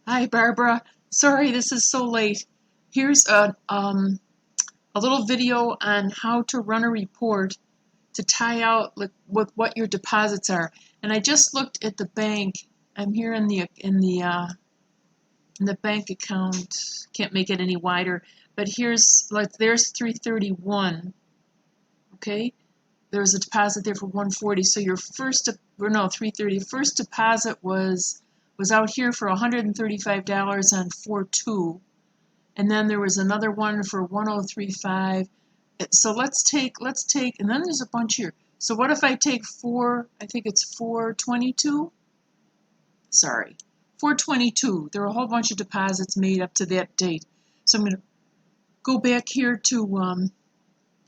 Hi, Barbara. Sorry this is so late. Here's a little video on how to run a report to tie out with what your deposits are. And I just looked at the bank. I'm here in the bank account. Can't make it any wider. But there's 331. Okay, there's a deposit there for 140. So your first, or no, 330. First deposit was out here for $135 on 4/2, and then there was another one for 1035. So let's take, and then there's a bunch here. So what if I take I think it's 422? Sorry, 422. There are a whole bunch of deposits made up to that date. So I'm going to go back here to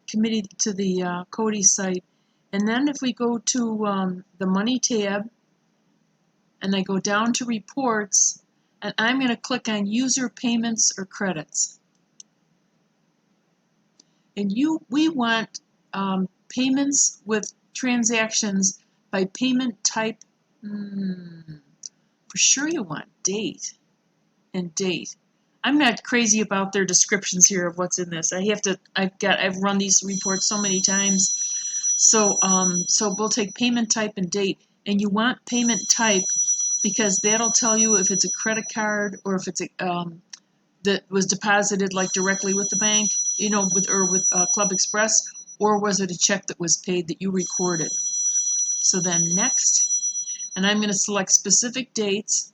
committee to the Cody site, and then if we go to the money tab, and I go down to reports, and I'm going to click on user payments or credits. And we want payments with transactions by payment type. For sure you want date and date. I'm not crazy about their descriptions here of what's in this. I've run these reports so many times. So we'll take payment type and date, and you want payment type because that'll tell you if it's a credit card or if it's that was deposited like directly with the bank, with Club Express, or was it a check that was paid that you recorded. So then next, and I'm going to select specific dates,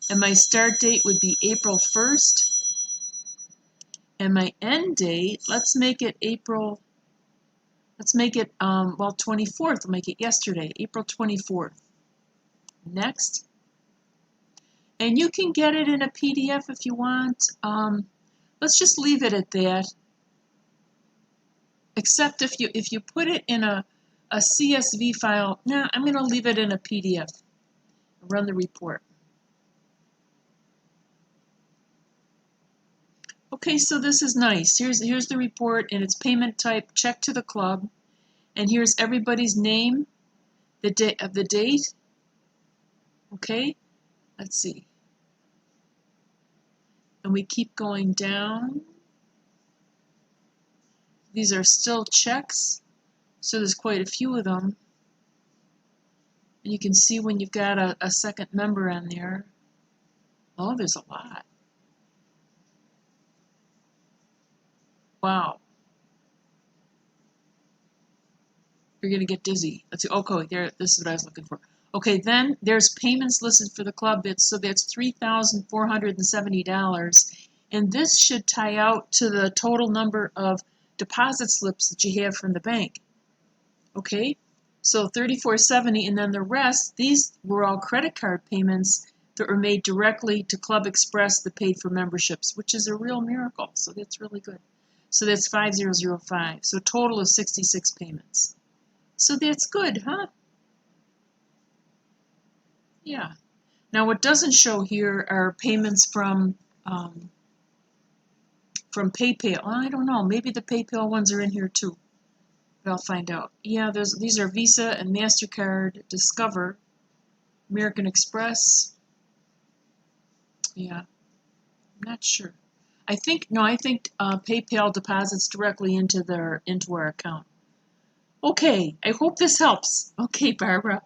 and my start date would be April 1st, and my end date, let's make it 24th. We'll make it yesterday, April 24th. Next. And you can get it in a PDF if you want. Let's just leave it at that. Except if you put it in a CSV file, I'm going to leave it in a PDF. Run the report. Okay, so this is nice. Here's the report, and it's payment type check to the club, and here's everybody's name, the date. Okay, let's see. And we keep going down. These are still checks, so there's quite a few of them. And you can see when you've got a second member on there. Oh, there's a lot. Wow. You're going to get dizzy. Let's see. Okay, there. This is what I was looking for. Okay, then there's payments listed for the club. So that's $3,470. And this should tie out to the total number of deposit slips that you have from the bank. Okay, so $3,470, and then the rest, these were all credit card payments that were made directly to Club Express that paid for memberships, which is a real miracle. So that's really good. So that's 5005. So a total of 66 payments. So that's good, huh? Yeah. Now what doesn't show here are payments from PayPal. Well, I don't know. Maybe the PayPal ones are in here too. But I'll find out. Yeah, these are Visa and MasterCard, Discover, American Express. Yeah, I'm not sure. I think PayPal deposits directly into our account. Okay, I hope this helps. Okay, Barbara.